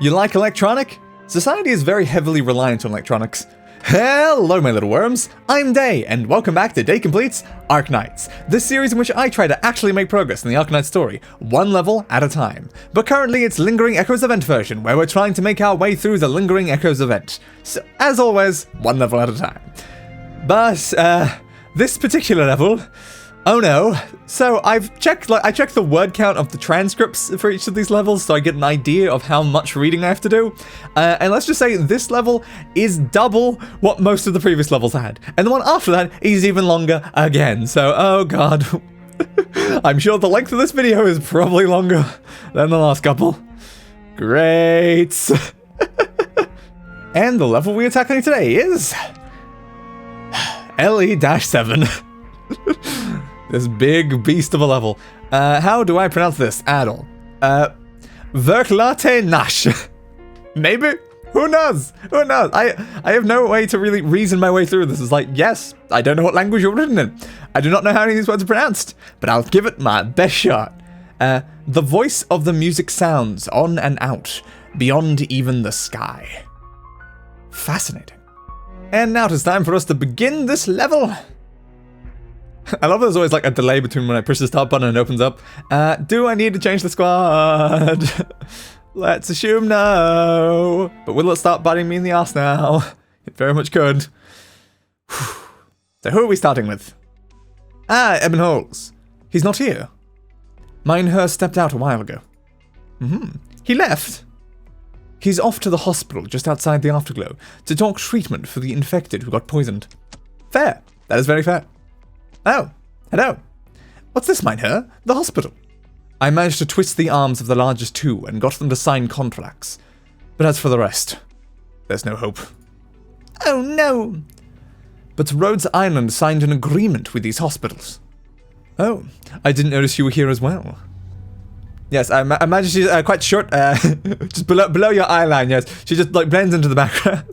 You like electronic? Society is very heavily reliant on electronics. Hello my little worms, I'm Dei, and welcome back to Dei Completes Arknights, this series in which I try to actually make progress in the Arknights story, one level at a time. But currently it's Lingering Echoes event version, where we're trying to make our way through the Lingering Echoes event. So, as always, one level at a time. But, this particular level, oh no. So I checked the word count of the transcripts for each of these levels so I get an idea of how much reading I have to do. And let's just say this level is double what most of the previous levels had. And the one after that is even longer again. So, oh god. I'm sure the length of this video is probably longer than the last couple. Great. And the level we're tackling today is LE-7. This big beast of a level. How do I pronounce this at all? Verklärte Nacht. Maybe? Who knows? Who knows? I have no way to really reason my way through this. It's like, yes, I don't know what language you're written in. I do not know how any of these words are pronounced, but I'll give it my best shot. The voice of the music sounds on and out, beyond even the sky. Fascinating. And now it's time for us to begin this level. I love there's always like a delay between when I push the start button and it opens up. Do I need to change the squad? Let's assume no. But will it start biting me in the arse now? It very much could. So who are we starting with? Eben Holes. He's not here. Meinherr stepped out a while ago. He left? He's off to the hospital just outside the Afterglow to talk treatment for the infected who got poisoned. Fair. That is very fair. Oh, hello. What's this, Meinherr? The hospital. I managed to twist the arms of the largest two and got them to sign contracts. But as for the rest, there's no hope. Oh no. But Rhodes Island signed an agreement with these hospitals. Oh, I didn't notice you were here as well. Yes, I imagine she's quite short, just below your eye line, yes. She just like blends into the background.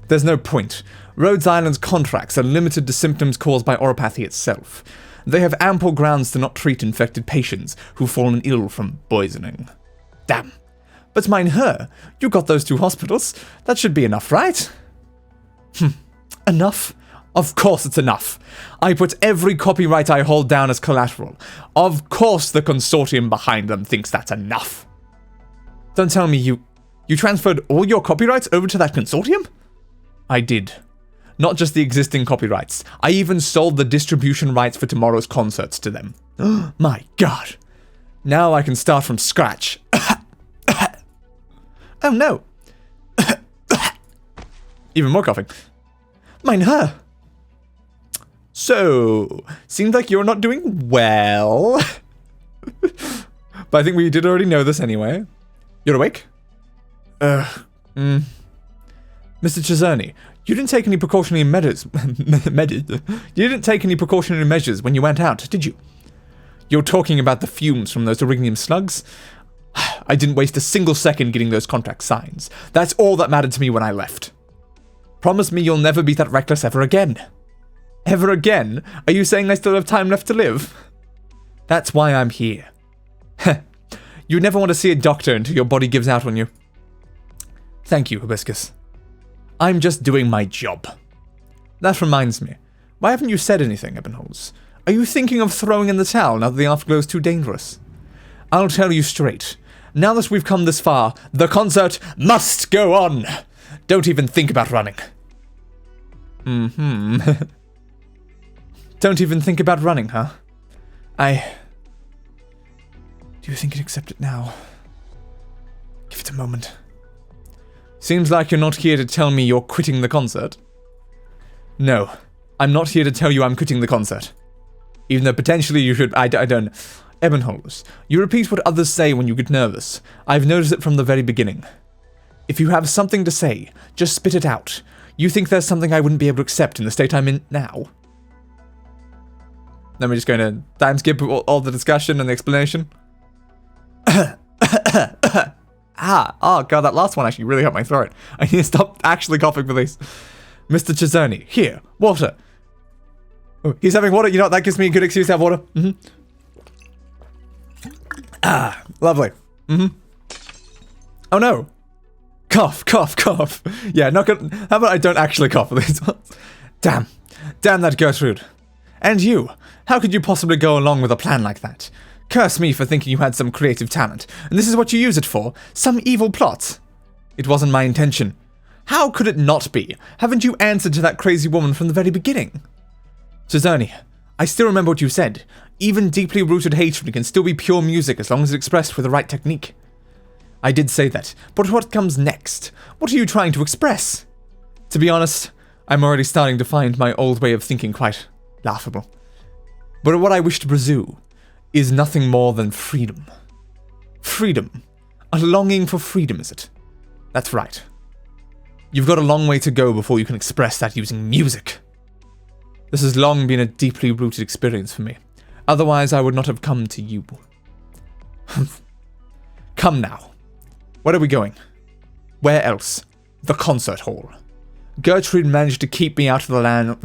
There's no point. Rhodes Island's contracts are limited to symptoms caused by oropathy itself. They have ample grounds to not treat infected patients who've fallen ill from poisoning. Damn. But Meinherr, you got those two hospitals. That should be enough, right? Enough? Of course it's enough. I put every copyright I hold down as collateral. Of course the consortium behind them thinks that's enough. Don't tell me you transferred all your copyrights over to that consortium? I did. Not just the existing copyrights. I even sold the distribution rights for tomorrow's concerts to them. My god. Now I can start from scratch. Oh no. Even more coughing. Meinherr. So, seems like you're not doing well. But I think we did already know this anyway. You're awake? Mr. Czerny, you didn't take any precautionary measures. You didn't take any precautionary measures when you went out, did you? You're talking about the fumes from those Orignium slugs? I didn't waste a single second getting those contract signs. That's all that mattered to me when I left. Promise me you'll never be that reckless ever again. Ever again? Are you saying I still have time left to live? That's why I'm here. You never want to see a doctor until your body gives out on you. Thank you, Hibiscus. I'm just doing my job. That reminds me. Why haven't you said anything, Eben Holes? Are you thinking of throwing in the towel now that the Afterglow's too dangerous? I'll tell you straight. Now that we've come this far, the concert must go on. Don't even think about running. Don't even think about running, huh? Do you think you'd accept it now? Give it a moment. Seems like you're not here to tell me you're quitting the concert. No, I'm not here to tell you I'm quitting the concert. Even though potentially you should, I don't. Eben Holes, you repeat what others say when you get nervous. I've noticed it from the very beginning. If you have something to say, just spit it out. You think there's something I wouldn't be able to accept in the state I'm in now? Then we're just going to time skip all the discussion and the explanation. Oh god, that last one actually really hurt my throat. I need to stop actually coughing for these. Mr. Czerny, here, water. Oh, he's having water. You know what? That gives me a good excuse to have water. Ah, lovely. Oh no. Cough, cough, cough. Yeah, not good. How about I don't actually cough with these ones? Damn. Damn that Gertrude. And you. How could you possibly go along with a plan like that? Curse me for thinking you had some creative talent, and this is what you use it for? Some evil plot? It wasn't my intention. How could it not be? Haven't you answered to that crazy woman from the very beginning? Suzanne, I still remember what you said. Even deeply rooted hatred can still be pure music as long as it's expressed with the right technique. I did say that, but what comes next? What are you trying to express? To be honest, I'm already starting to find my old way of thinking quite laughable. But what I wish to pursue is nothing more than freedom. Freedom. A longing for freedom, is it? That's right. You've got a long way to go before you can express that using music. This has long been a deeply rooted experience for me. Otherwise, I would not have come to you. Come now. Where are we going? Where else? The concert hall. Gertrude managed to keep me out of the land.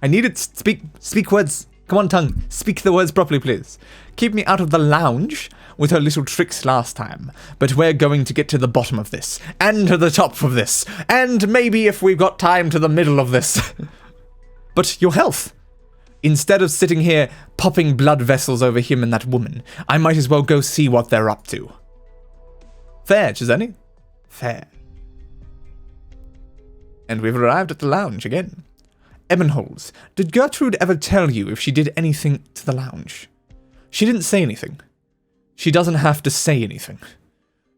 I needed to speak words. Come on, tongue. Speak the words properly, please. Keep me out of the lounge with her little tricks last time. But we're going to get to the bottom of this. And to the top of this. And maybe, if we've got time, to the middle of this. But your health. Instead of sitting here popping blood vessels over him and that woman, I might as well go see what they're up to. Fair, Chisani. Fair. And we've arrived at the lounge again. Ebenholz, did Gertrude ever tell you if she did anything to the lounge? She didn't say anything. She doesn't have to say anything.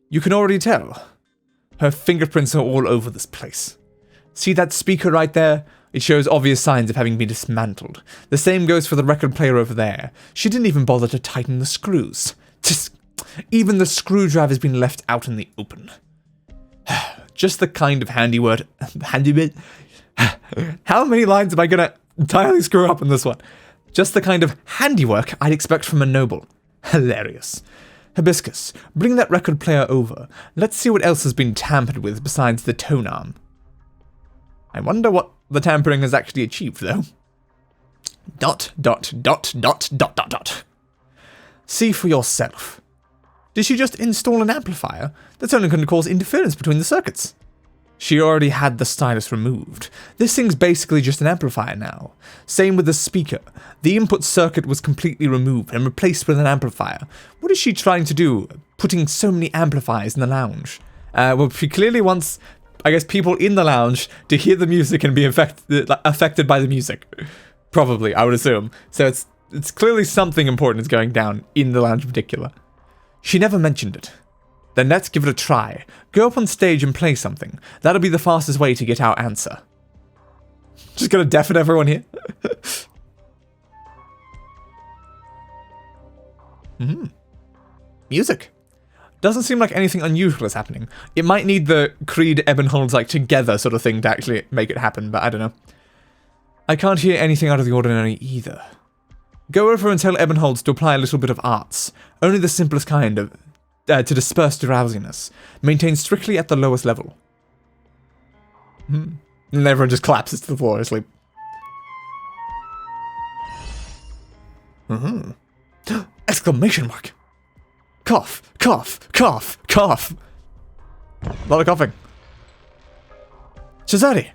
You can already tell. Her fingerprints are all over this place. See that speaker right there? It shows obvious signs of having been dismantled. The same goes for the record player over there. She didn't even bother to tighten the screws. Even the screwdriver's been left out in the open. Just the kind of handiwork. How many lines am I gonna entirely screw up in this one? Just the kind of handiwork I'd expect from a noble. Hilarious. Hibiscus, bring that record player over. Let's see what else has been tampered with besides the tone arm. I wonder what the tampering has actually achieved, though. ... See for yourself. Did she just install an amplifier? That's only going to cause interference between the circuits. She already had the stylus removed. This thing's basically just an amplifier now. Same with the speaker. The input circuit was completely removed and replaced with an amplifier. What is she trying to do, putting so many amplifiers in the lounge? Well, she clearly wants, I guess, people in the lounge to hear the music and be affected by the music. Probably, I would assume. So it's clearly something important is going down in the lounge in particular. She never mentioned it. Then let's give it a try. Go up on stage and play something. That'll be the fastest way to get our answer. Just gonna deafen everyone here. Music. Doesn't seem like anything unusual is happening. It might need the Creed Ebenholz like together sort of thing to actually make it happen, but I don't know. I can't hear anything out of the ordinary either. Go over and tell Ebenholz to apply a little bit of arts. Only the simplest kind of... to disperse drowsiness. Maintain strictly at the lowest level. And everyone just collapses to the floor asleep. Exclamation mark! Cough, cough, cough, cough! A lot of coughing. Shazari!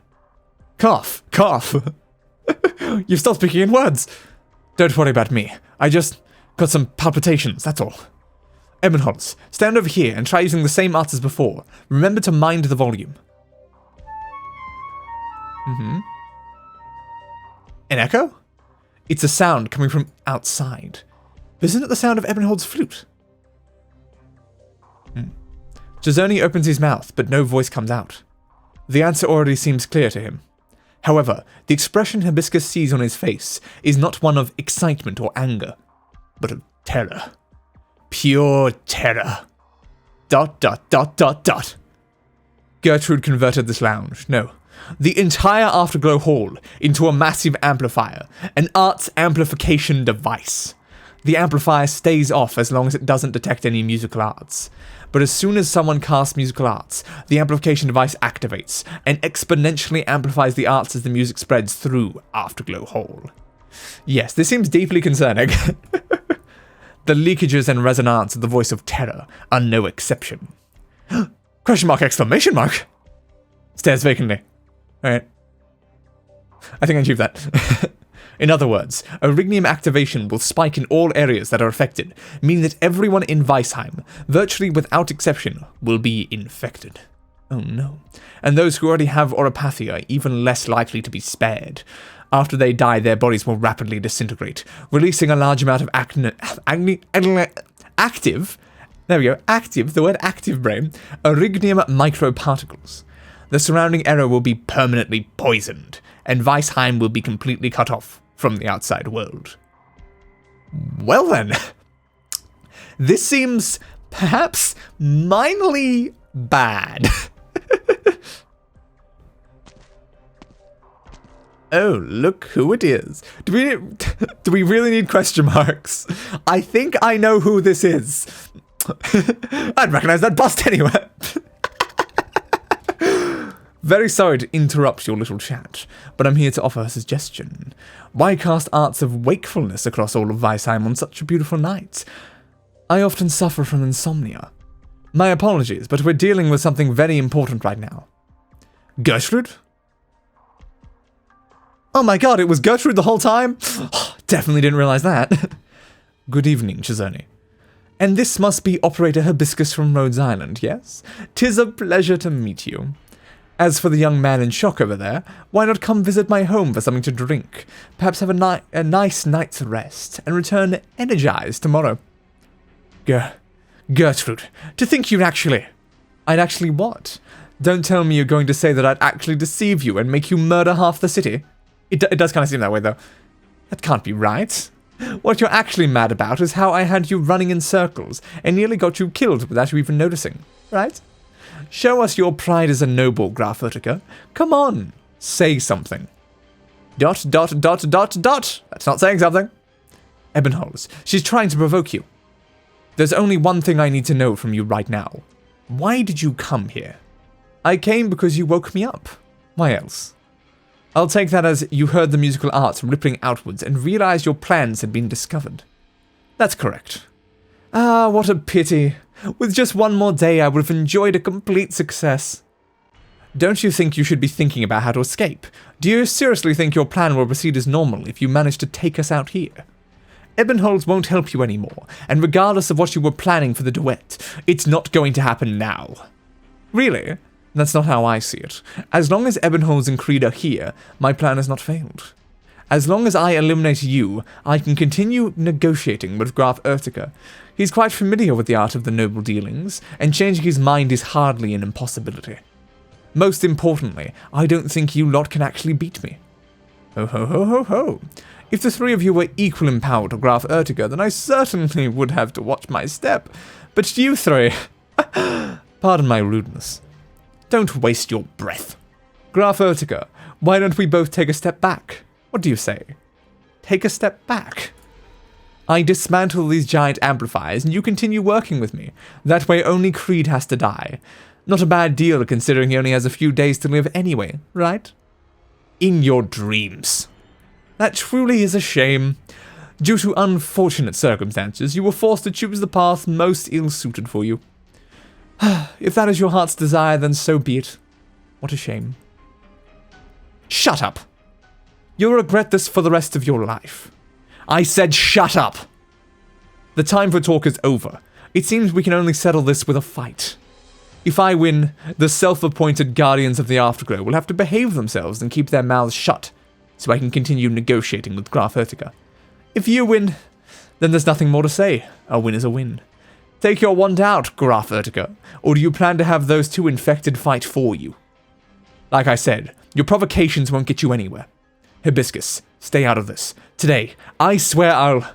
Cough, cough! You've stopped speaking in words! Don't worry about me. I just got some palpitations, that's all. Ebenholz, stand over here and try using the same arts as before. Remember to mind the volume. An echo? It's a sound coming from outside. Isn't it the sound of Ebenholz's flute? Gizzoni opens his mouth, but no voice comes out. The answer already seems clear to him. However, the expression Hibiscus sees on his face is not one of excitement or anger, but of terror. Pure terror. ... Gertrude converted this lounge, no, the entire Afterglow Hall, into a massive amplifier, an arts amplification device. The amplifier stays off as long as it doesn't detect any musical arts. But as soon as someone casts musical arts, the amplification device activates, and exponentially amplifies the arts as the music spreads through Afterglow Hall. Yes, this seems deeply concerning. The leakages and resonance of the voice of terror are no exception. Question mark, exclamation mark. Stares vacantly. Alright. I think I achieved that. In other words, Erignium activation will spike in all areas that are affected, meaning that everyone in Weisheim, virtually without exception, will be infected. Oh no. And those who already have Oropathia are even less likely to be spared. After they die, their bodies will rapidly disintegrate, releasing a large amount of active, the word active brain, Erignium microparticles. The surrounding area will be permanently poisoned, and Weisheim will be completely cut off from the outside world. Well then, this seems perhaps minorly bad. Oh, look who it is. Do we really need question marks? I think I know who this is. I'd recognize that bust anywhere. Very sorry to interrupt your little chat, but I'm here to offer a suggestion. Why cast arts of wakefulness across all of Weisheim on such a beautiful night? I often suffer from insomnia. My apologies, but we're dealing with something very important right now. Gertrude? Oh my god, it was Gertrude the whole time? Definitely didn't realize that. Good evening, Chisoni. And this must be Operator Hibiscus from Rhodes Island, yes? 'Tis a pleasure to meet you. As for the young man in shock over there, why not come visit my home for something to drink? Perhaps have a nice night's rest, and return energized tomorrow. Gertrude, to think I'd actually what? Don't tell me you're going to say that I'd actually deceive you and make you murder half the city. It does kind of seem that way, though. That can't be right. What you're actually mad about is how I had you running in circles and nearly got you killed without you even noticing, right? Show us your pride as a noble, Graf Utica. Come on, say something. ... That's not saying something. Ebenholz, she's trying to provoke you. There's only one thing I need to know from you right now. Why did you come here? I came because you woke me up. Why else? I'll take that as you heard the musical arts rippling outwards and realized your plans had been discovered. That's correct. Ah, what a pity. With just one more day, I would have enjoyed a complete success. Don't you think you should be thinking about how to escape? Do you seriously think your plan will proceed as normal if you manage to take us out here? Ebenholz won't help you anymore, and regardless of what you were planning for the duet, it's not going to happen now. Really? That's not how I see it. As long as Ebenholz and Creed are here, my plan has not failed. As long as I eliminate you, I can continue negotiating with Graf Utica. He's quite familiar with the art of the noble dealings, and changing his mind is hardly an impossibility. Most importantly, I don't think you lot can actually beat me. Ho ho ho ho ho. If the three of you were equal in power to Graf Utica, then I certainly would have to watch my step. But you three... Pardon my rudeness. Don't waste your breath. Graf Utica, why don't we both take a step back? What do you say? Take a step back. I dismantle these giant amplifiers and you continue working with me. That way only Creed has to die. Not a bad deal considering he only has a few days to live anyway, right? In your dreams. That truly is a shame. Due to unfortunate circumstances, you were forced to choose the path most ill-suited for you. If that is your heart's desire, then so be it. What a shame. Shut up! You'll regret this for the rest of your life. I said shut up! The time for talk is over. It seems we can only settle this with a fight. If I win, the self-appointed guardians of the Afterglow will have to behave themselves and keep their mouths shut, so I can continue negotiating with Graf Utica. If you win, then there's nothing more to say. A win is a win. Take your wand out, Graf Utica, or do you plan to have those two infected fight for you? Like I said, your provocations won't get you anywhere. Hibiscus, stay out of this. Today, I swear I'll...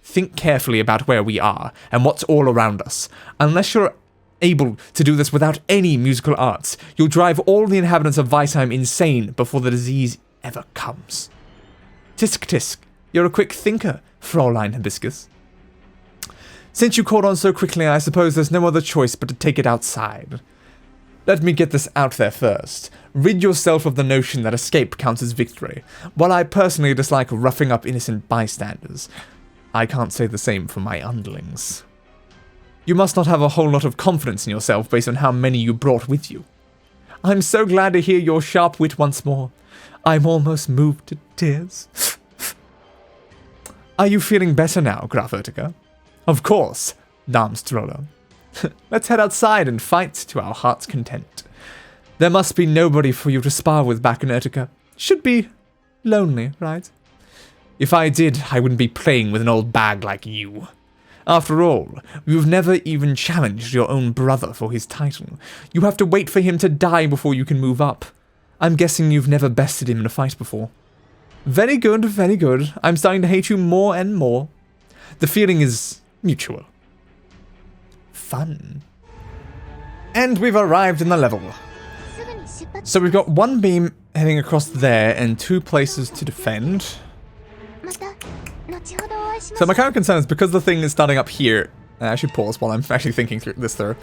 Think carefully about where we are and what's all around us. Unless you're able to do this without any musical arts, you'll drive all the inhabitants of Weisheim insane before the disease ever comes. Tisk tisk, you're a quick thinker, Fräulein Hibiscus. Since you caught on so quickly, I suppose there's no other choice but to take it outside. Let me get this out there first. Rid yourself of the notion that escape counts as victory. While I personally dislike roughing up innocent bystanders, I can't say the same for my underlings. You must not have a whole lot of confidence in yourself based on how many you brought with you. I'm so glad to hear your sharp wit once more. I'm almost moved to tears. Are you feeling better now, Graf Utica? Of course, Darmstroller. Let's head outside and fight to our heart's content. There must be nobody for you to spar with back in Utica. Should be lonely, right? If I did, I wouldn't be playing with an old bag like you. After all, you've never even challenged your own brother for his title. You have to wait for him to die before you can move up. I'm guessing you've never bested him in a fight before. Very good, very good. I'm starting to hate you more and more. The feeling is mutual. Fun. And we've arrived in the level. So we've got one beam heading across there and 2 places to defend. So my current concern is because the thing is starting up here. I should pause while I'm actually thinking through this through.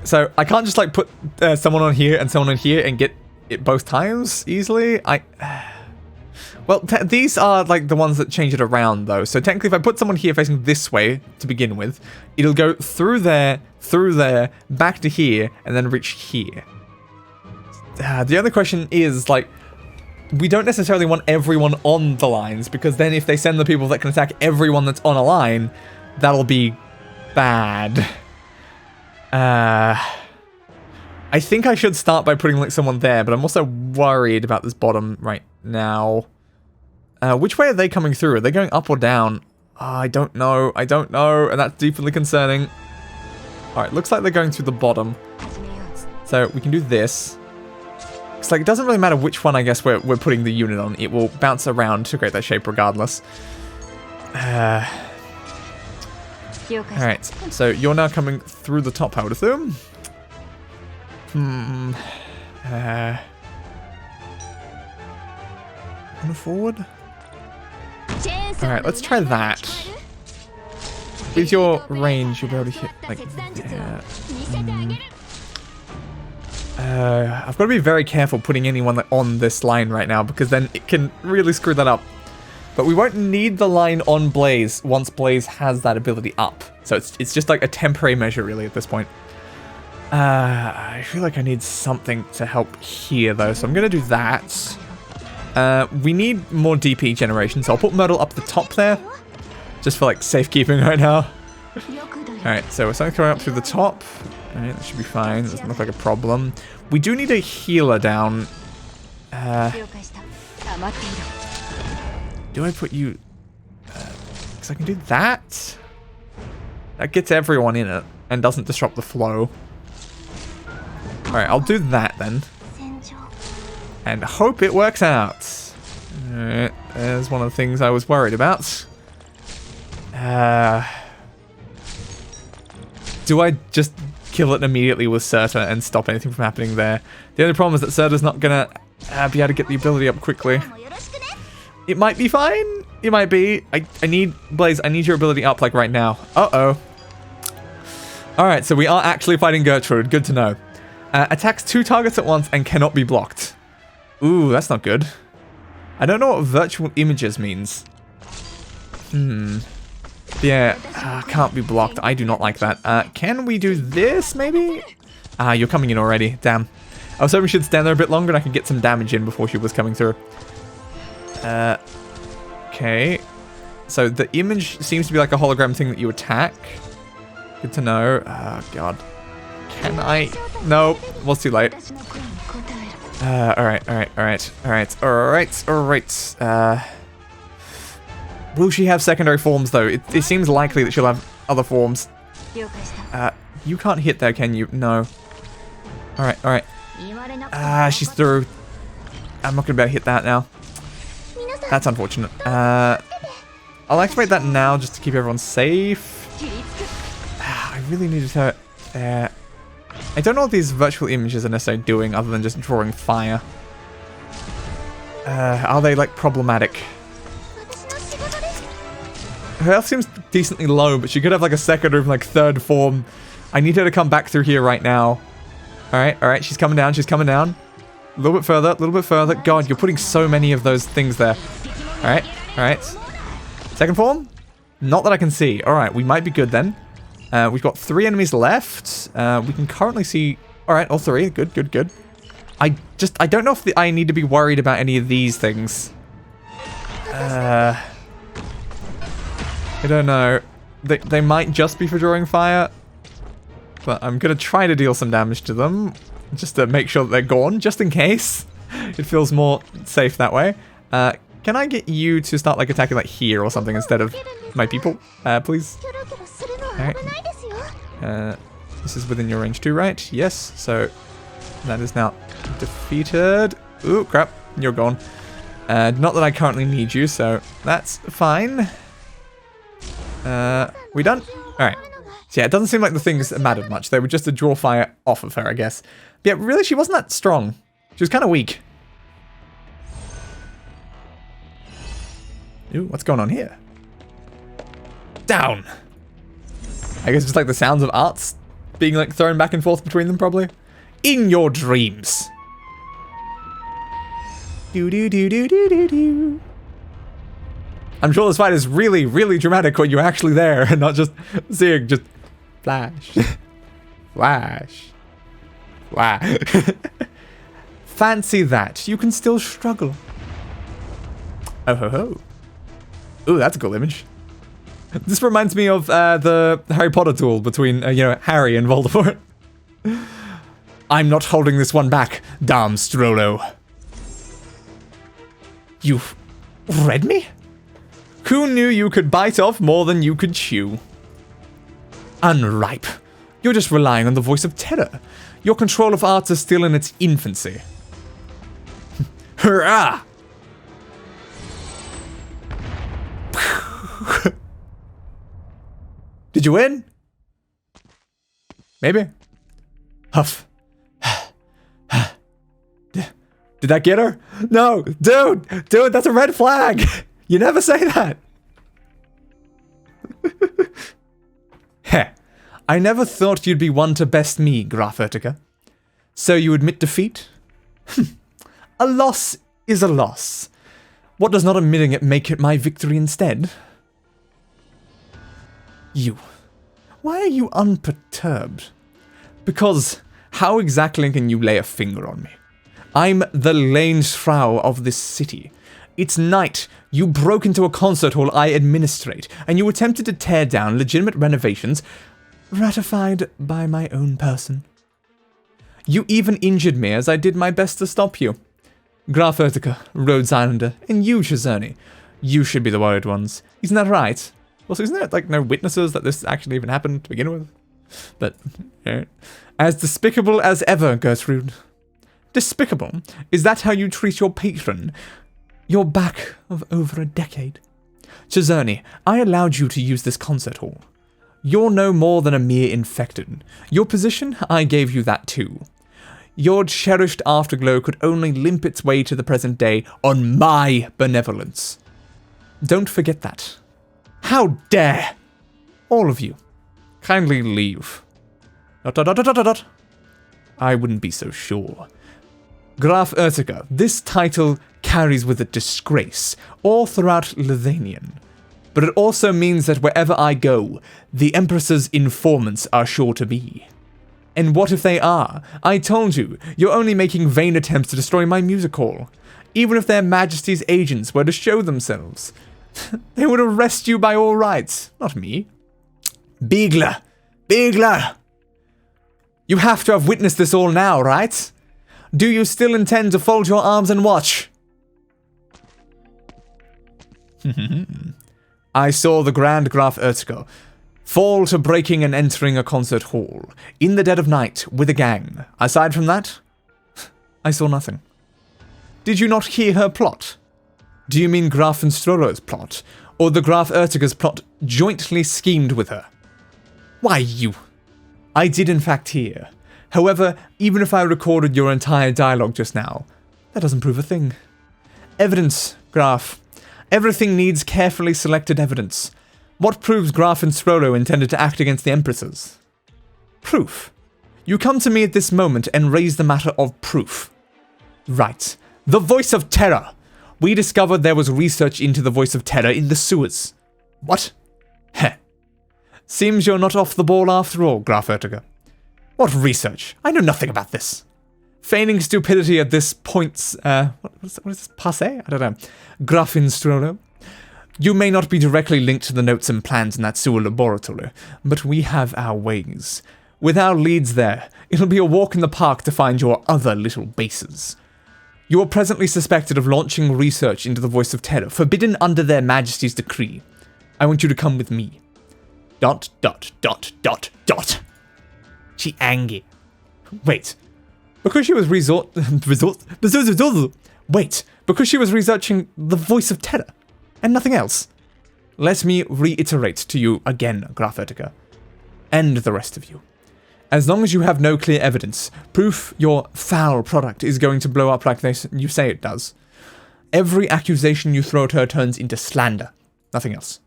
So I can't just like put someone on here and someone on here and get it both times easily. Well, these are like the ones that change it around though. So technically if I put someone here facing this way to begin with, it'll go through there, back to here, and then reach here. The other question is like, we don't necessarily want everyone on the lines, because then if they send the people that can attack everyone that's on a line, that'll be bad. I think I should start by putting like someone there, but I'm also worried about this bottom right now. Which way are they coming through? Are they going up or down? I don't know, and that's deeply concerning. Alright, looks like they're going through the bottom. So we can do this. It's like, it doesn't really matter which one, I guess, we're putting the unit on. It will bounce around to create that shape regardless. Alright, so you're now coming through the top, I would assume. On forward? Alright, let's try that. With your range, you'll be able to hit, like, there. I've got to be very careful putting anyone on this line right now, because then it can really screw that up. But we won't need the line on Blaze once Blaze has that ability up. So it's just like a temporary measure really at this point. I feel like I need something to help here though, so I'm going to do that. We need more DP generation, so I'll put Myrtle up the top there. Just for like safekeeping right now. Alright, so we're starting to go up through the top. Alright, that should be fine. Doesn't look like a problem. We do need a healer down. Do I put you... because I can do that? That gets everyone in it and doesn't disrupt the flow. Alright, I'll do that then. And hope it works out. Alright, there's one of the things I was worried about. Do I just kill it immediately with Serta and stop anything from happening there? The only problem is that Serta's not gonna be able to get the ability up quickly. It might be fine. It might be. I need, Blaze, I need your ability up like right now. Uh-oh. Alright, so we are actually fighting Gertrude. Good to know. Attacks 2 targets at once and cannot be blocked. Ooh, that's not good. I don't know what virtual images means. Yeah, can't be blocked. I do not like that. Can we do this, maybe? You're coming in already. Damn. I was hoping she'd stand there a bit longer and I could get some damage in before she was coming through. Okay. So the image seems to be like a hologram thing that you attack. Good to know. Oh, God. Can I? No, well, it's too late. Alright. Will she have secondary forms, though? It seems likely that she'll have other forms. You can't hit there, can you? No. Alright. She's through. I'm not going to be able to hit that now. That's unfortunate. I'll activate that now just to keep everyone safe. I really need to hurt there. I don't know what these virtual images are necessarily doing other than just drawing fire. Are they, like, problematic? Her health seems decently low, but she could have, like, a second or like, third form. I need her to come back through here right now. Alright, she's coming down, A little bit further, God, you're putting so many of those things there. Alright. Second form? Not that I can see. Alright, we might be good then. We've got 3 enemies left. We can currently see... Alright, all 3. Good, good, good. I don't know if I need to be worried about any of these things. I don't know. They might just be for drawing fire. But I'm going to try to deal some damage to them. Just to make sure that they're gone, just in case. It feels more safe that way. Can I get you to start like attacking like here or something instead of my people? Please. Alright. This is within your range too, right? Yes. So that is now defeated. Ooh, crap. You're gone. Not that I currently need you, so that's fine. We done? Alright. So yeah, it doesn't seem like the things mattered much. They were just to draw fire off of her, I guess. But yeah, really, she wasn't that strong. She was kind of weak. Ooh, what's going on here? Down! I guess it's like the sounds of arts being like thrown back and forth between them, probably. In your dreams. Do-do-do-do-do-do-do. I'm sure this fight is really, really dramatic when you're actually there and not just seeing just flash. Flash. Flash. Fancy that. You can still struggle. Oh ho ho. Ooh, that's a cool image. This reminds me of the Harry Potter duel between, you know, Harry and Voldemort. I'm not holding this one back, Dame Strollo. You've read me? Who knew you could bite off more than you could chew? Unripe. You're just relying on the voice of terror. Your control of arts is still in its infancy. Hurrah! Did you win? Maybe. Huff. Did that get her? No, dude, that's a red flag. You never say that. Heh. I never thought you'd be one to best me, Graf Ertiger. So you admit defeat? A loss is a loss. What does not admitting it make it my victory instead? You. Why are you unperturbed? Because how exactly can you lay a finger on me? I'm the Lainsfrau of this city. It's night. You broke into a concert hall I administrate, and you attempted to tear down legitimate renovations ratified by my own person. You even injured me as I did my best to stop you. Graf Ertiger, Rhodes Islander, and you, Chazerni. You should be the worried ones. Isn't that right? Also, isn't there, like, no witnesses that this actually even happened to begin with? But, yeah. As despicable as ever, Gertrude. Despicable? Is that how you treat your patron? You're back of over a decade. Chazerni, I allowed you to use this concert hall. You're no more than a mere infected. Your position, I gave you that too. Your cherished afterglow could only limp its way to the present day on my benevolence. Don't forget that. How dare! All of you. Kindly leave. ... I wouldn't be so sure. Graf Ertiger, this title carries with it disgrace all throughout Lithuanian. But it also means that wherever I go, the Empress's informants are sure to be. And what if they are? I told you, you're only making vain attempts to destroy my music hall. Even if their Majesty's agents were to show themselves, they would arrest you by all rights, not me. Bigler! Bigler! You have to have witnessed this all now, right? Do you still intend to fold your arms and watch? I saw the Grand Graf Ertiger fall to breaking and entering a concert hall, in the dead of night, with a gang. Aside from that, I saw nothing. Did you not hear her plot? Do you mean Graf Strollo's plot, or the Graf Ertiger's plot jointly schemed with her? Why, you... I did in fact hear. However, even if I recorded your entire dialogue just now, that doesn't prove a thing. Evidence, Graf. Everything needs carefully selected evidence. What proves Graf and Strollo intended to act against the Empresses? Proof. You come to me at this moment and raise the matter of proof. Right. The voice of terror. We discovered there was research into the voice of terror in the sewers. What? Heh. Seems you're not off the ball after all, Verklärte. What research? I know nothing about this. Feigning stupidity at this point's, what is this, passé? I don't know. Grafenstrolo. You may not be directly linked to the notes and plans in that sewer laboratory, but we have our ways. With our leads there, it'll be a walk in the park to find your other little bases. You are presently suspected of launching research into the Voice of Terror, forbidden under their Majesty's decree. I want you to come with me. ... She angry. Wait. Because she was because she was researching the Voice of Terror, and nothing else. Let me reiterate to you again, Verklärte, and the rest of you. As long as you have no clear evidence, proof your foul product is going to blow up like you say it does, every accusation you throw at her turns into slander. Nothing else.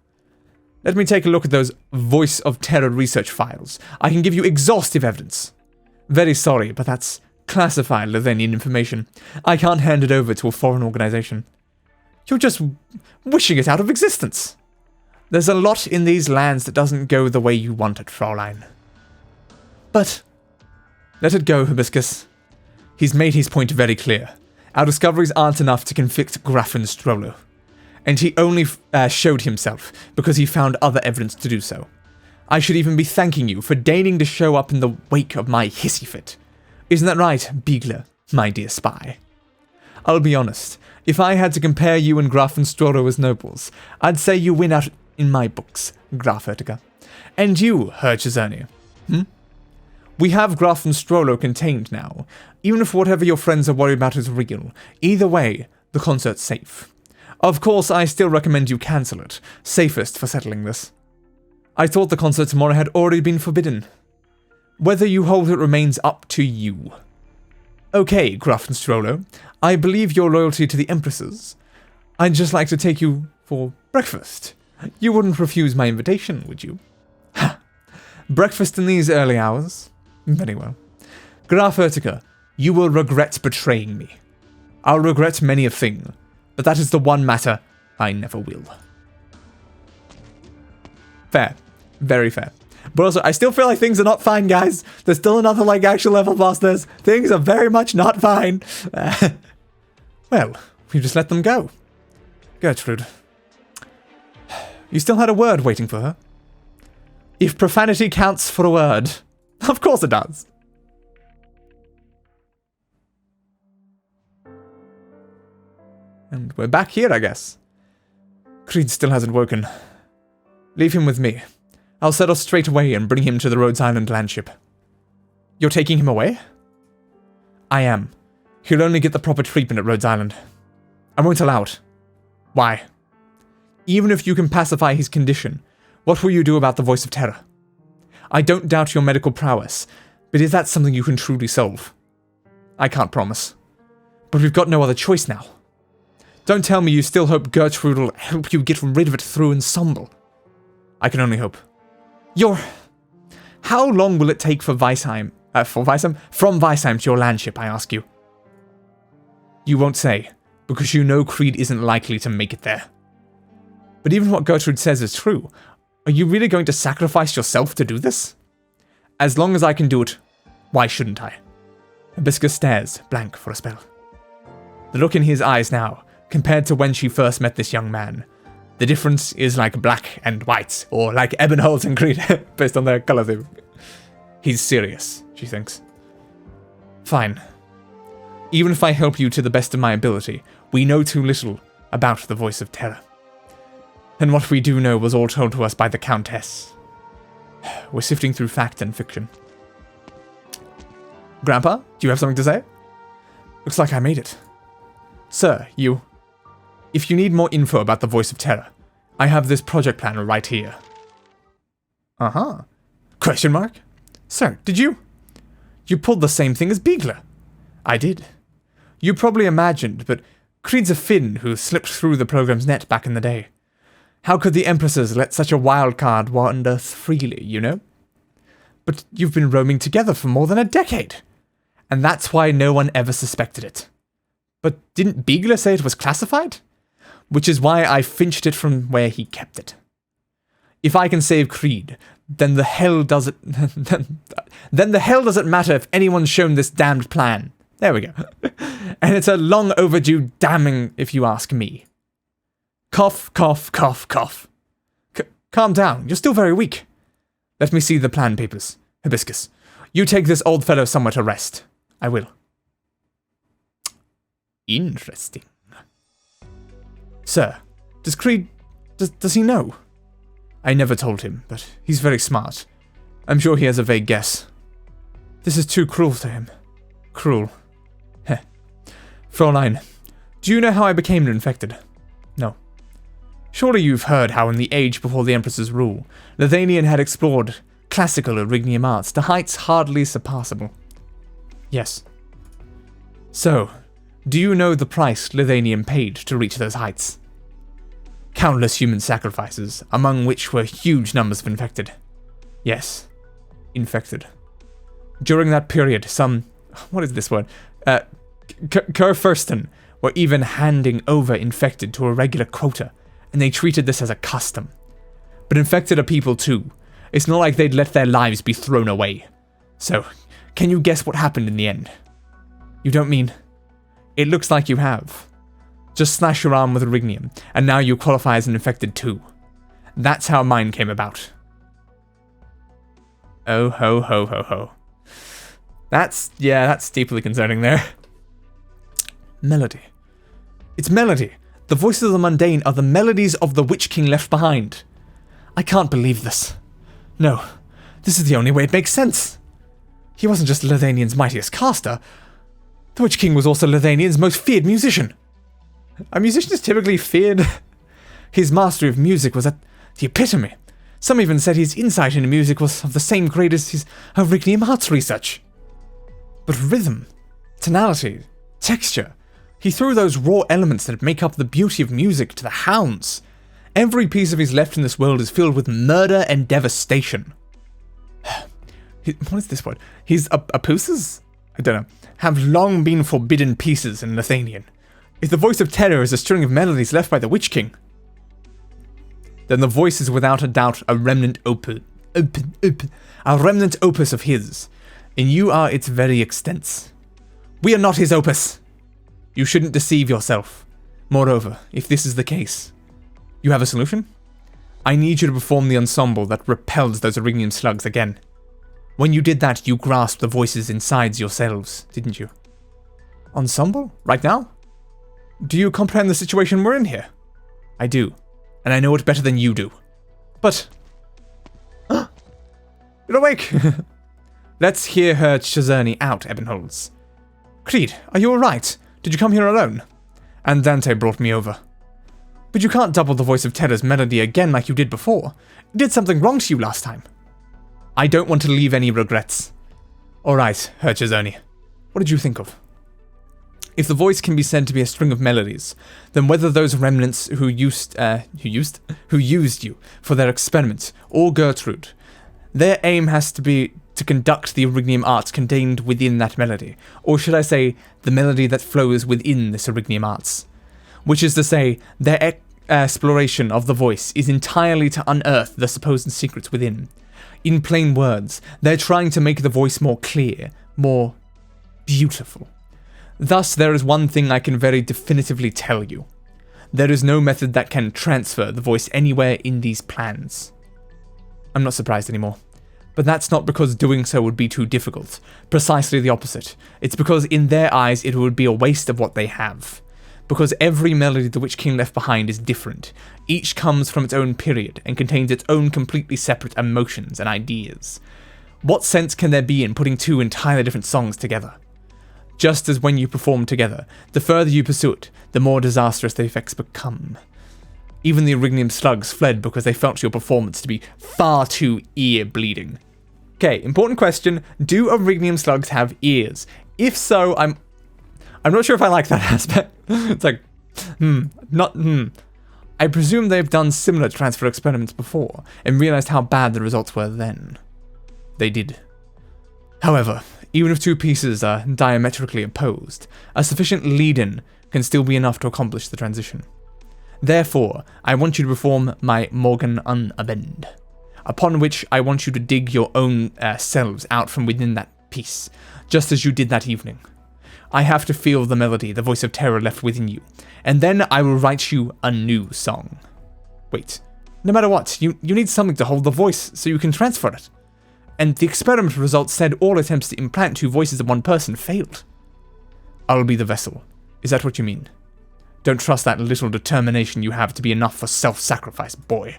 Let me take a look at those Voice of Terror research files. I can give you exhaustive evidence. Very sorry, but that's classified Levenian information. I can't hand it over to a foreign organization. You're just wishing it out of existence. There's a lot in these lands that doesn't go the way you want it, Fräulein. But let it go, Hibiscus. He's made his point very clear. Our discoveries aren't enough to convict Grafenstrolo. And he only showed himself because he found other evidence to do so. I should even be thanking you for deigning to show up in the wake of my hissy fit. Isn't that right, Beagler, my dear spy? I'll be honest, if I had to compare you and Grafenstrolo as nobles, I'd say you win out in my books, Verklärte. And you, Herr Cesarni. We have Grafenstrolo contained now, even if whatever your friends are worried about is real. Either way, the concert's safe. Of course, I still recommend you cancel it. Safest for settling this. I thought the concert tomorrow had already been forbidden. Whether you hold it remains up to you. Okay, Grafenstrolo, I believe your loyalty to the Empresses. I'd just like to take you for breakfast. You wouldn't refuse my invitation, would you? Ha! Breakfast in these early hours? Very well. Verklärte, you will regret betraying me. I'll regret many a thing, but that is the one matter I never will. Fair. Very fair. But also, I still feel like things are not fine, guys. There's still another, actual level boss. Things are very much not fine. Well, we just let them go. Gertrude. You still had a word waiting for her? If profanity counts for a word. Of course it does. And we're back here, I guess. Creed still hasn't woken. Leave him with me. I'll settle straight away and bring him to the Rhodes Island landship. You're taking him away? I am. He'll only get the proper treatment at Rhodes Island. I won't allow it. Why? Even if you can pacify his condition, what will you do about the Voice of Terror? I don't doubt your medical prowess, but is that something you can truly solve? I can't promise. But we've got no other choice now. Don't tell me you still hope Gertrude will help you get rid of it through ensemble. I can only hope. How long will it take for Weisheim, from Weisheim to your landship, I ask you? You won't say, because you know Creed isn't likely to make it there. But even what Gertrude says is true. Are you really going to sacrifice yourself to do this? As long as I can do it, why shouldn't I? Hibiscus stares, blank for a spell. The look in his eyes now, compared to when she first met this young man, the difference is like black and white, or like Ebenholz and Creed, based on their color theme. He's serious, she thinks. Fine. Even if I help you to the best of my ability, we know too little about the Voice of Terror. And what we do know was all told to us by the Countess. We're sifting through fact and fiction. Grandpa, do you have something to say? Looks like I made it. Sir, if you need more info about the Voice of Terror, I have this project plan right here. Uh-huh. Question mark? Sir, did you? You pulled the same thing as Beagler. I did. You probably imagined, but Creed's a Finn who slipped through the program's net back in the day. How could the Empresses let such a wild card wander freely, you know? But you've been roaming together for more than a decade. And that's why no one ever suspected it. But didn't Beagler say it was classified? Which is why I finched it from where he kept it. If I can save Creed, then the hell does it then the hell does it matter if anyone's shown this damned plan. There we go. And it's a long overdue damning if you ask me. Cough, cough, cough, cough. Calm down, you're still very weak. Let me see the plan papers. Hibiscus, you take this old fellow somewhere to rest. I will. Interesting. Sir, does Creed... Does he know? I never told him, but he's very smart. I'm sure he has a vague guess. This is too cruel to him. Cruel. Heh. Fräulein, do you know how I became infected? No. Surely you've heard how in the age before the Empress's rule, Lithanian had explored classical Erignium arts to heights hardly surpassable. Yes. So, do you know the price Lithanian paid to reach those heights? Countless human sacrifices, among which were huge numbers of infected. Yes. Infected. During that period, some... What is this word? Kurfürsten were even handing over infected to a regular quota, and they treated this as a custom. But infected are people too. It's not like they'd let their lives be thrown away. So, can you guess what happened in the end? You don't mean... It looks like you have. Just slash your arm with Erignium, and now you qualify as an infected too. That's how mine came about. Oh ho ho ho ho. That's deeply concerning there. Melody. It's melody. The voices of the mundane are the melodies of the Witch King left behind. I can't believe this. No, this is the only way it makes sense. He wasn't just Lithanian's mightiest caster. The Witch King was also Lithanian's most feared musician. A musician is typically feared. His mastery of music was at the epitome. Some even said his insight into music was of the same grade as his Erignium arts research. But rhythm, tonality, texture, he threw those raw elements that make up the beauty of music to the hounds. Every piece of his left in this world is filled with murder and devastation. What is this word? His opusas? I don't know. Have long been forbidden pieces in Lithanian. If the voice of terror is a string of melodies left by the Witch King, then the voice is without a doubt a remnant opus of his, and you are its very extents. We are not his opus. You shouldn't deceive yourself. Moreover, if this is the case, you have a solution? I need you to perform the ensemble that repels those Erignium slugs again. When you did that, you grasped the voices inside yourselves, didn't you? Ensemble? Right now? Do you comprehend the situation we're in here? I do, and I know it better than you do. But... You're awake! Let's hear her Chazerni out, Ebenholz. Creed, are you alright? Did you come here alone? And Dante brought me over. But you can't double the voice of terror's melody again like you did before. It did something wrong to you last time. I don't want to leave any regrets. Alright, Herr Chazerni. What did you think of? If the voice can be said to be a string of melodies, then whether those remnants who used you for their experiments, or Gertrude, their aim has to be to conduct the Erignium arts contained within that melody, or should I say, the melody that flows within this Erignium arts. Which is to say, their exploration of the voice is entirely to unearth the supposed secrets within. In plain words, they're trying to make the voice more clear, more beautiful. Thus, there is one thing I can very definitively tell you. There is no method that can transfer the voice anywhere in these plans. I'm not surprised anymore. But that's not because doing so would be too difficult. Precisely the opposite. It's because in their eyes it would be a waste of what they have. Because every melody the Witch King left behind is different. Each comes from its own period and contains its own completely separate emotions and ideas. What sense can there be in putting two entirely different songs together? Just as when you perform together, the further you pursue it, the more disastrous the effects become. Even the Erignium slugs fled because they felt your performance to be far too ear-bleeding. Okay, important question. Do Erignium slugs have ears? If so, I'm not sure if I like that aspect. It's like, I presume they've done similar transfer experiments before, and realized how bad the results were then. They did. However, even if two pieces are diametrically opposed, a sufficient lead-in can still be enough to accomplish the transition. Therefore, I want you to perform my Morgen an Abend. upon which I want you to dig your own selves out from within that piece, just as you did that evening. I have to feel the melody the voice of terror left within you, and then I will write you a new song. Wait, no matter what, you need something to hold the voice so you can transfer it. And the experiment results said all attempts to implant 2 voices in one person failed. I'll be the vessel. Is that what you mean? Don't trust that little determination you have to be enough for self-sacrifice, boy.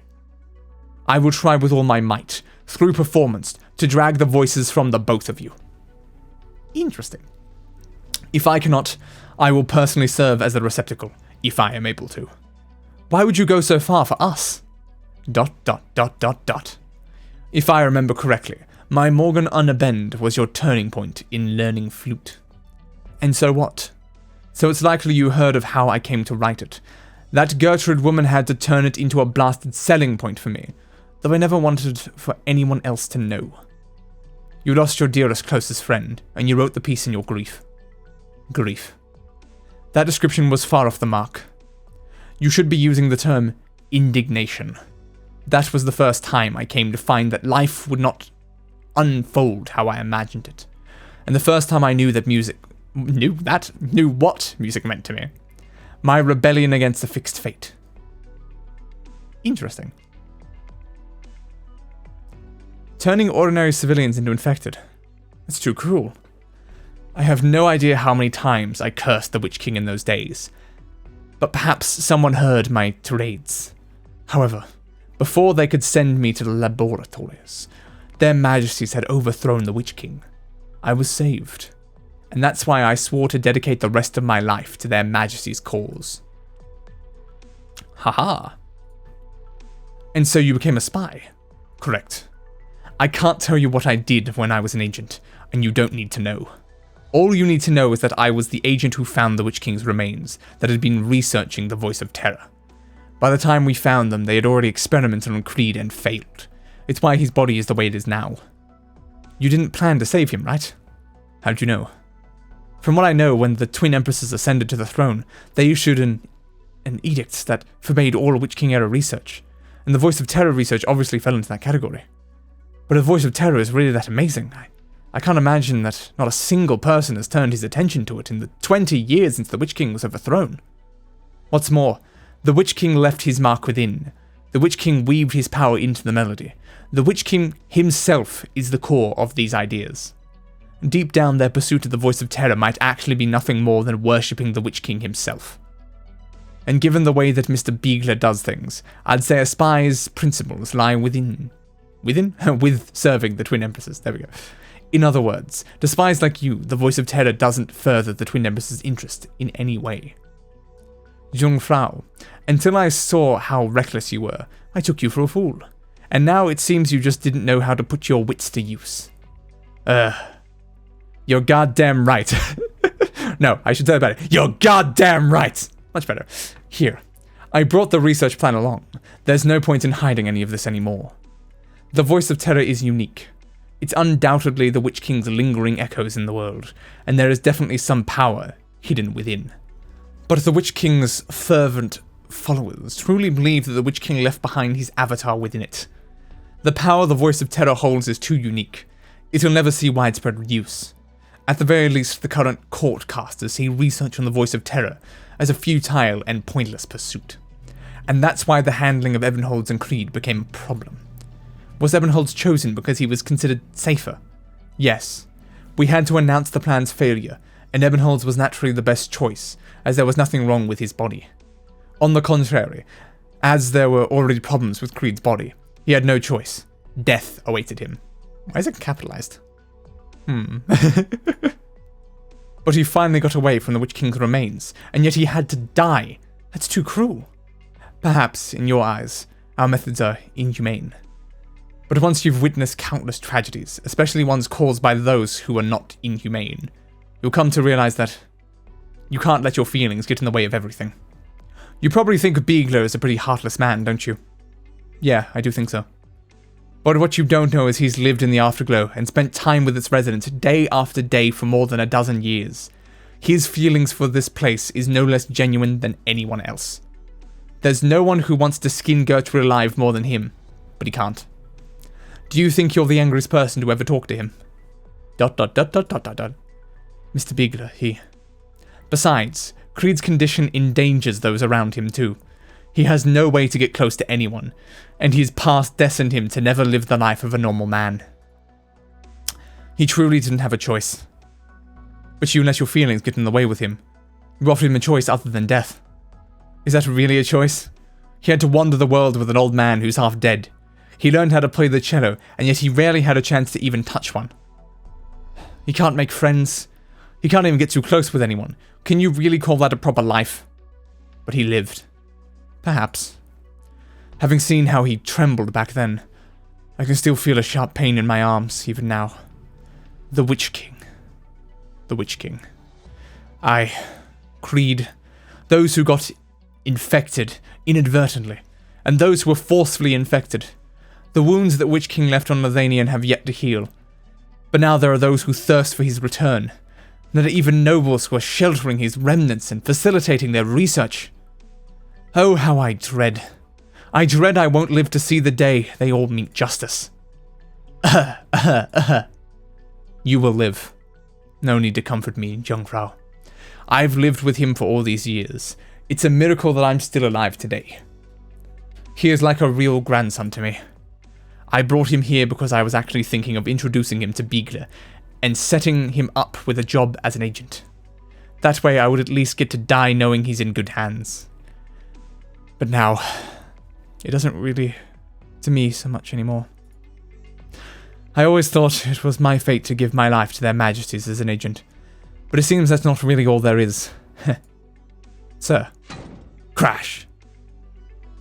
I will try with all my might, through performance, to drag the voices from the both of you. Interesting. If I cannot, I will personally serve as the receptacle, if I am able to. Why would you go so far for us? ... If I remember correctly, my Morgan Unabend was your turning point in learning flute. And so what? So it's likely you heard of how I came to write it. That Gertrude woman had to turn it into a blasted selling point for me, though I never wanted for anyone else to know. You lost your dearest, closest friend, and you wrote the piece in your grief. Grief. That description was far off the mark. You should be using the term indignation. That was the first time I came to find that life would not unfold how I imagined it. And the first time I knew that knew what music meant to me. My rebellion against a fixed fate. Interesting. Turning ordinary civilians into infected. That's too cruel. I have no idea how many times I cursed the Witch King in those days, but perhaps someone heard my tirades. However, before they could send me to the laboratories, their majesties had overthrown the Witch King. I was saved, and that's why I swore to dedicate the rest of my life to their majesties' cause. Haha. And so you became a spy? Correct. I can't tell you what I did when I was an agent, and you don't need to know. All you need to know is that I was the agent who found the Witch King's remains, that had been researching the voice of terror. By the time we found them, they had already experimented on Creed and failed. It's why his body is the way it is now. You didn't plan to save him, right? How'd you know? From what I know, when the Twin Empresses ascended to the throne, they issued an edict that forbade all Witch King-era research, and the voice of terror research obviously fell into that category. But a voice of terror is really that amazing. I can't imagine that not a single person has turned his attention to it in the 20 years since the Witch King was overthrown. What's more, the Witch King left his mark within. The Witch King weaved his power into the melody. The Witch King himself is the core of these ideas. Deep down, their pursuit of the voice of terror might actually be nothing more than worshipping the Witch King himself. And given the way that Mr. Beegler does things, I'd say a spy's principles lie with serving the Twin Empresses. There we go. In other words, to spies like you, the voice of terror doesn't further the Twin Empresses' interest in any way. Jungfrau, until I saw how reckless you were, I took you for a fool. And now it seems you just didn't know how to put your wits to use. You're goddamn right. No, I should say it better. You're goddamn right. Much better. Here, I brought the research plan along. There's no point in hiding any of this anymore. The voice of terror is unique. It's undoubtedly the Witch King's lingering echoes in the world, and there is definitely some power hidden within. But the Witch King's fervent followers truly believe that the Witch King left behind his avatar within it. The power the voice of terror holds is too unique. It will never see widespread use. At the very least, the current court casters see research on the voice of terror as a futile and pointless pursuit. And that's why the handling of Ebenholz and Creed became a problem. Was Ebenholz chosen because he was considered safer? Yes. We had to announce the plan's failure, and Ebenholz was naturally the best choice, as there was nothing wrong with his body. On the contrary, as there were already problems with Creed's body, he had no choice. Death awaited him. Why is it capitalized? But he finally got away from the Witch King's remains, and yet he had to die. That's too cruel. Perhaps, in your eyes, our methods are inhumane. But once you've witnessed countless tragedies, especially ones caused by those who are not inhumane, you'll come to realize that you can't let your feelings get in the way of everything. You probably think of Beegler as a pretty heartless man, don't you? Yeah, I do think so. But what you don't know is he's lived in the Afterglow and spent time with its residents day after day for more than a dozen years. His feelings for this place is no less genuine than anyone else. There's no one who wants to skin Gertrude alive more than him, but he can't. Do you think you're the angriest person to ever talk to him? ... Mr. Bigler, he... Besides, Creed's condition endangers those around him too. He has no way to get close to anyone, and his past destined him to never live the life of a normal man. He truly didn't have a choice. But you let your feelings get in the way with him. You offered him a choice other than death. Is that really a choice? He had to wander the world with an old man who's half dead. He learned how to play the cello, and yet he rarely had a chance to even touch one. He can't make friends. He can't even get too close with anyone. Can you really call that a proper life? But he lived. Perhaps. Having seen how he trembled back then, I can still feel a sharp pain in my arms, even now. The Witch King. The Witch King. Creed. Those who got infected inadvertently, and those who were forcefully infected. The wounds that Witch King left on Lethanian have yet to heal. But now there are those who thirst for his return. There are even nobles who are sheltering his remnants and facilitating their research. Oh, how I dread. I dread I won't live to see the day they all meet justice. You will live. No need to comfort me, Jungfrau. I've lived with him for all these years. It's a miracle that I'm still alive today. He is like a real grandson to me. I brought him here because I was actually thinking of introducing him to Bigler and setting him up with a job as an agent. That way I would at least get to die knowing he's in good hands. But now, it doesn't really to me so much anymore. I always thought it was my fate to give my life to their majesties as an agent, but it seems that's not really all there is. Sir. Crash.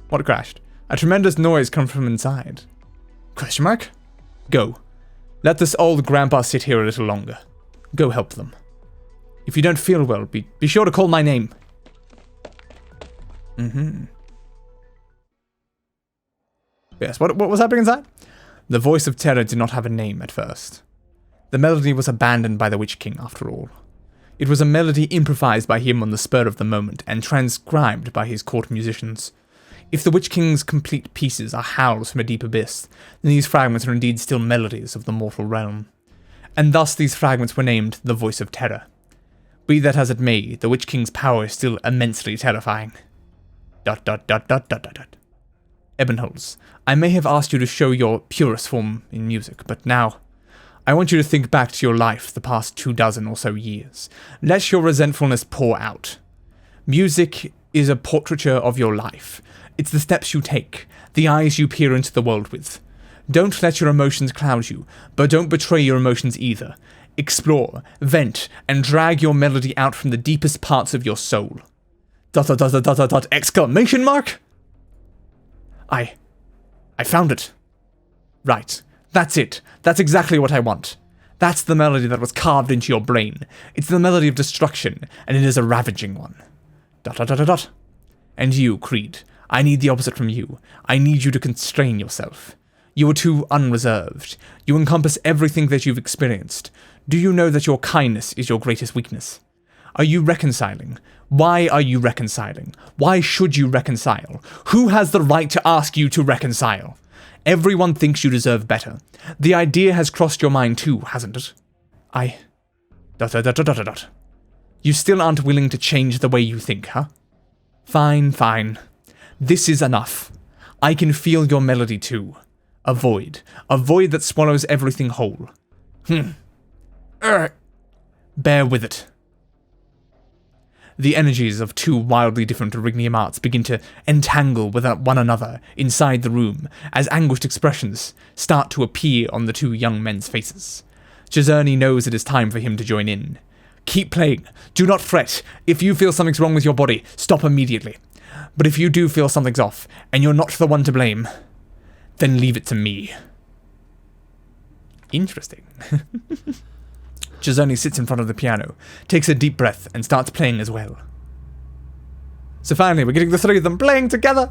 What crashed? A tremendous noise comes from inside. Question mark? Go. Let this old grandpa sit here a little longer. Go help them. If you don't feel well, be sure to call my name. Yes, what was happening inside? The voice of terror did not have a name at first. The melody was abandoned by the Witch King, after all. It was a melody improvised by him on the spur of the moment and transcribed by his court musicians. If the Witch King's complete pieces are howls from a deep abyss, then these fragments are indeed still melodies of the mortal realm. And thus these fragments were named the Voice of Terror. Be that as it may, the Witch King's power is still immensely terrifying. ... Ebonholz, I may have asked you to show your purest form in music, but now, I want you to think back to your life the past 24 or so years. Let your resentfulness pour out. Music is a portraiture of your life. It's the steps you take, the eyes you peer into the world with. Don't let your emotions cloud you, but don't betray your emotions either. Explore, vent, and drag your melody out from the deepest parts of your soul. ... Exclamation mark? I found it. Right. That's it. That's exactly what I want. That's the melody that was carved into your brain. It's the melody of destruction, and it is a ravaging one. ... And you, Creed, I need the opposite from you. I need you to constrain yourself. You are too unreserved. You encompass everything that you've experienced. Do you know that your kindness is your greatest weakness? Are you reconciling? Why are you reconciling? Why should you reconcile? Who has the right to ask you to reconcile? Everyone thinks you deserve better. The idea has crossed your mind too, hasn't it? You still aren't willing to change the way you think, huh? Fine. This is enough. I can feel your melody too. A void that swallows everything whole. Bear with it. The energies of two wildly different Erignium arts begin to entangle with one another inside the room as anguished expressions start to appear on the two young men's faces. Cizerni knows it is time for him to join in. Keep playing. Do not fret. If you feel something's wrong with your body, stop immediately. But if you do feel something's off, and you're not the one to blame, then leave it to me. Interesting. Cizerni sits in front of the piano, takes a deep breath, and starts playing as well. So finally, we're getting the three of them playing together!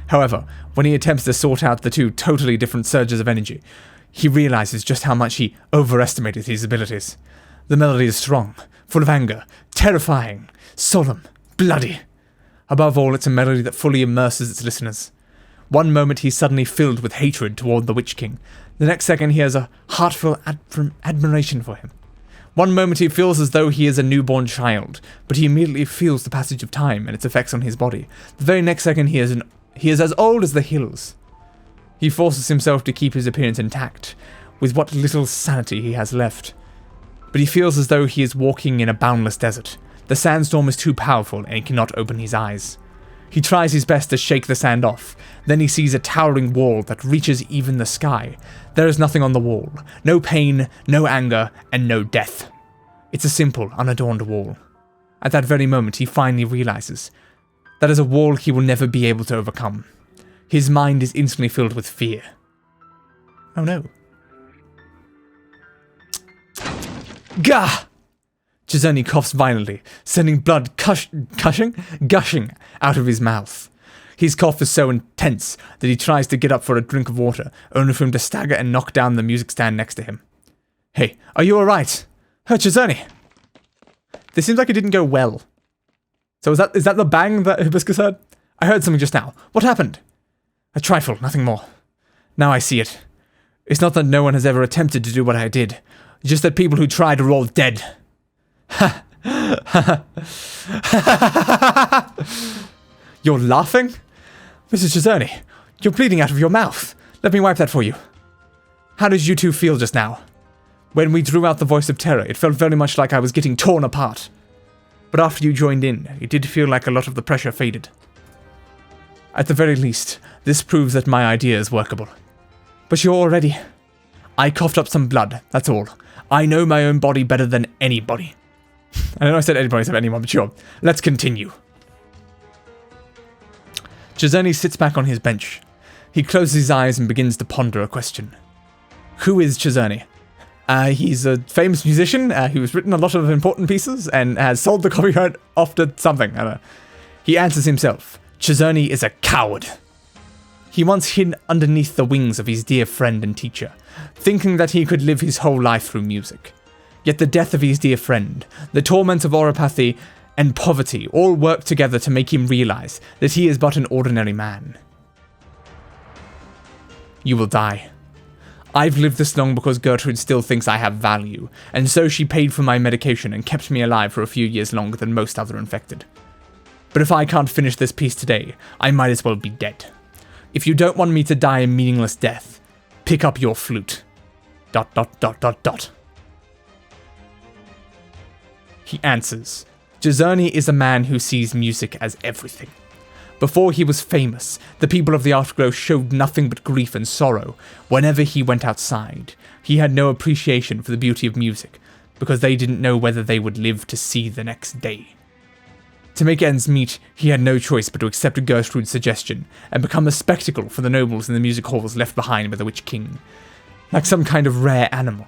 However, when he attempts to sort out the two totally different surges of energy, he realizes just how much he overestimated his abilities. The melody is strong, full of anger, terrifying, solemn, bloody. Above all, it's a melody that fully immerses its listeners. One moment he's suddenly filled with hatred toward the Witch King. The next second he has a heartfelt admiration for him. One moment he feels as though he is a newborn child, but he immediately feels the passage of time and its effects on his body. The very next second he is as old as the hills. He forces himself to keep his appearance intact, with what little sanity he has left. But he feels as though he is walking in a boundless desert. The sandstorm is too powerful and he cannot open his eyes. He tries his best to shake the sand off. Then he sees a towering wall that reaches even the sky. There is nothing on the wall. No pain, no anger, and no death. It's a simple, unadorned wall. At that very moment, he finally realizes that is a wall he will never be able to overcome. His mind is instantly filled with fear. Oh no. Gah! Czerny coughs violently, sending blood gushing out of his mouth. His cough is so intense that he tries to get up for a drink of water, only for him to stagger and knock down the music stand next to him. Hey, are you alright? Czerny! This seems like it didn't go well. So is that the bang that Hibiscus heard? I heard something just now. What happened? A trifle, nothing more. Now I see it. It's not that no one has ever attempted to do what I did, just that people who tried are all dead. You're laughing? Mrs. Czerny, you're bleeding out of your mouth. Let me wipe that for you. How did you two feel just now? When we drew out the voice of terror, it felt very much like I was getting torn apart. But after you joined in, it did feel like a lot of the pressure faded. At the very least, this proves that my idea is workable. But you're all ready. I coughed up some blood, that's all. I know my own body better than anybody. I know I said anybody except anyone, but sure. Let's continue. Czerny sits back on his bench. He closes his eyes and begins to ponder a question. Who is Czerny? He's a famous musician who's written a lot of important pieces and has sold the copyright off to something. I don't know. He answers himself. Czerny is a coward. He once hid underneath the wings of his dear friend and teacher, thinking that he could live his whole life through music. Yet the death of his dear friend, the torments of oropathy, and poverty all work together to make him realize that he is but an ordinary man. You will die. I've lived this long because Gertrude still thinks I have value, and so she paid for my medication and kept me alive for a few years longer than most other infected. But if I can't finish this piece today, I might as well be dead. If you don't want me to die a meaningless death, pick up your flute. ... He answers. Czerny is a man who sees music as everything. Before he was famous, the people of the Afterglow showed nothing but grief and sorrow whenever he went outside. He had no appreciation for the beauty of music, because they didn't know whether they would live to see the next day. To make ends meet, he had no choice but to accept Gertrude's suggestion and become a spectacle for the nobles in the music halls left behind by the Witch King. Like some kind of rare animal.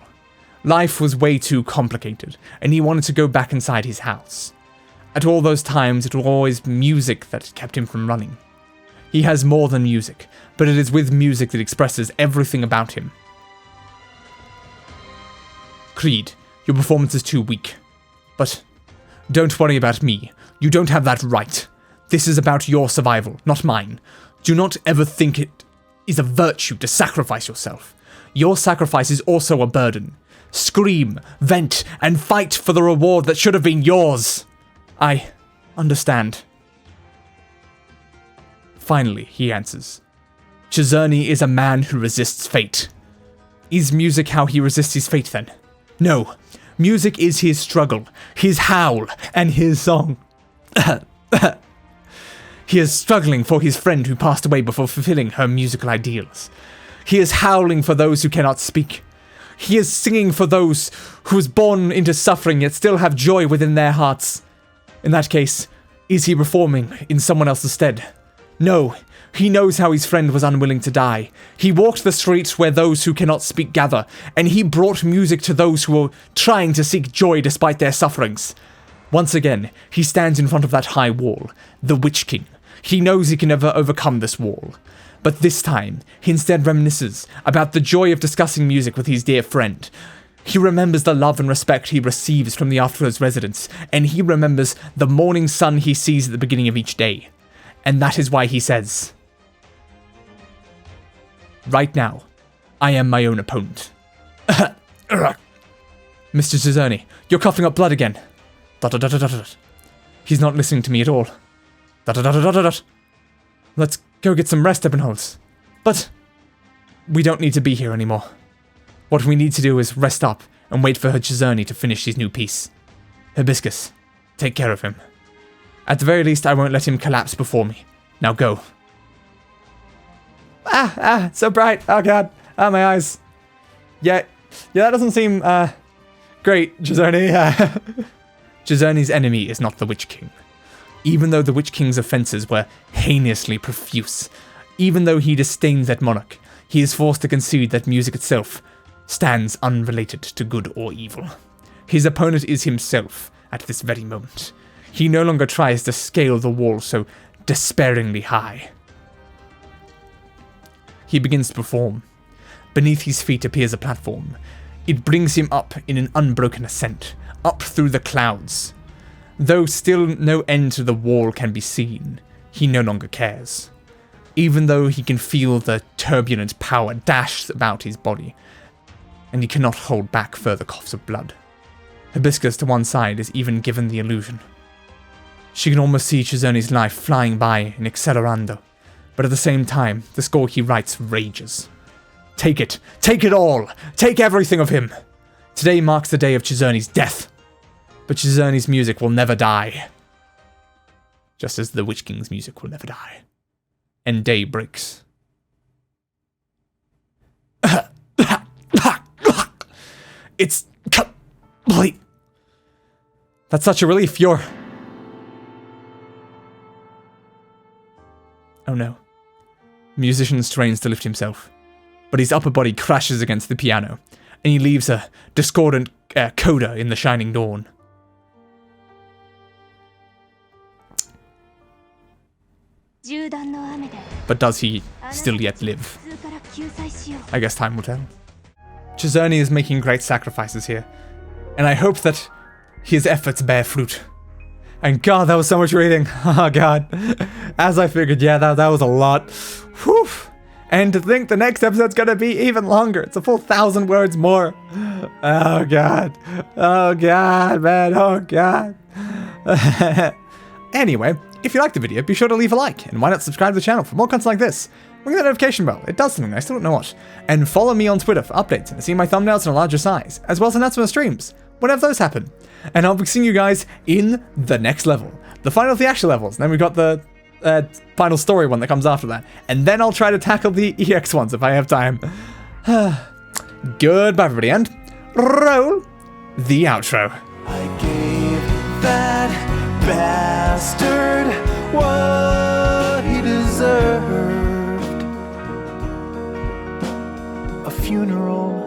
Life was way too complicated, and he wanted to go back inside his house. At all those times, it was always music that kept him from running. He has more than music, but it is with music that expresses everything about him. Creed, your performance is too weak. But don't worry about me. You don't have that right. This is about your survival, not mine. Do not ever think it is a virtue to sacrifice yourself. Your sacrifice is also a burden. Scream, vent, and fight for the reward that should have been yours. I understand. Finally, he answers. Czerny is a man who resists fate. Is music how he resists his fate then? No. Music is his struggle, his howl, and his song. He is struggling for his friend who passed away before fulfilling her musical ideals. He is howling for those who cannot speak. He is singing for those who was born into suffering yet still have joy within their hearts. In that case, is he performing in someone else's stead? No, he knows how his friend was unwilling to die. He walked the streets where those who cannot speak gather, and he brought music to those who were trying to seek joy despite their sufferings. Once again, he stands in front of that high wall, the Witch King. He knows he can never overcome this wall. But this time, he instead reminisces about the joy of discussing music with his dear friend. He remembers the love and respect he receives from the Afterglow's residents, and he remembers the morning sun he sees at the beginning of each day. And that is why he says, Right now, I am my own opponent. Mr. Czerny, you're coughing up blood again. He's not listening to me at all. Let's go get some rest, Ebbenholz. But we don't need to be here anymore. What we need to do is rest up and wait for her Czerny to finish his new piece. Hibiscus, take care of him. At the very least, I won't let him collapse before me. Now go. So bright. Oh god. Oh, my eyes. Yeah, that doesn't seem, great, Czerny. Czerny's enemy is not the Witch King. Even though the Witch King's offences were heinously profuse, even though he disdains that monarch, he is forced to concede that music itself stands unrelated to good or evil. His opponent is himself at this very moment. He no longer tries to scale the wall so despairingly high. He begins to perform. Beneath his feet appears a platform. It brings him up in an unbroken ascent, up through the clouds. Though still no end to the wall can be seen, he no longer cares. Even though he can feel the turbulent power dash about his body, and he cannot hold back further coughs of blood. Hibiscus to one side is even given the illusion. She can almost see Czerny's life flying by in accelerando, but at the same time, the score he writes rages. Take it all, take everything of him. Today marks the day of Czerny's death, but Czerny's music will never die. Just as the Witch King's music will never die. And day breaks. It's complete. That's such a relief, you're... Oh no. The musician strains to lift himself, but his upper body crashes against the piano, and he leaves a discordant coda in the shining dawn. But does he still yet live? I guess time will tell. Czerny is making great sacrifices here, and I hope that his efforts bear fruit. And god, that was so much reading. Oh god. As I figured, yeah, that was a lot. Whew. And to think the next episode's gonna be even longer. It's a full 1,000 words more. Oh god. Oh god, man. Oh god. Anyway, if you liked the video, be sure to leave a like, and why not subscribe to the channel for more content like this? Ring that notification bell, it does something, I still don't know what. And follow me on Twitter for updates and to see my thumbnails in a larger size, as well as announcements of streams, whenever those happen. And I'll be seeing you guys in the next level. The final of the actual levels, and then we've got the final story one that comes after that. And then I'll try to tackle the EX ones if I have time. Goodbye everybody, and roll the outro. I gave that bastard what he deserved. A funeral.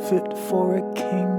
Fit for a king.